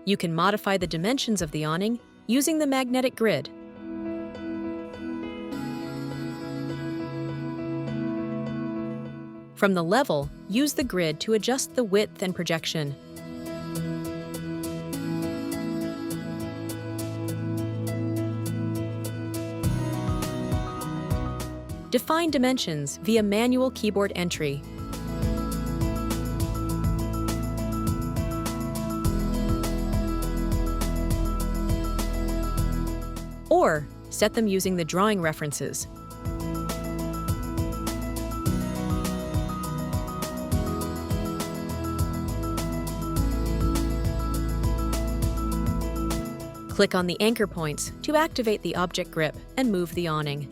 You can modify the dimensions of the awning using the magnetic grid. From the level, use the grid to adjust the width and projection. Define dimensions via manual keyboard entry. Or set them using the drawing references. Click on the anchor points to activate the object grip and move the awning.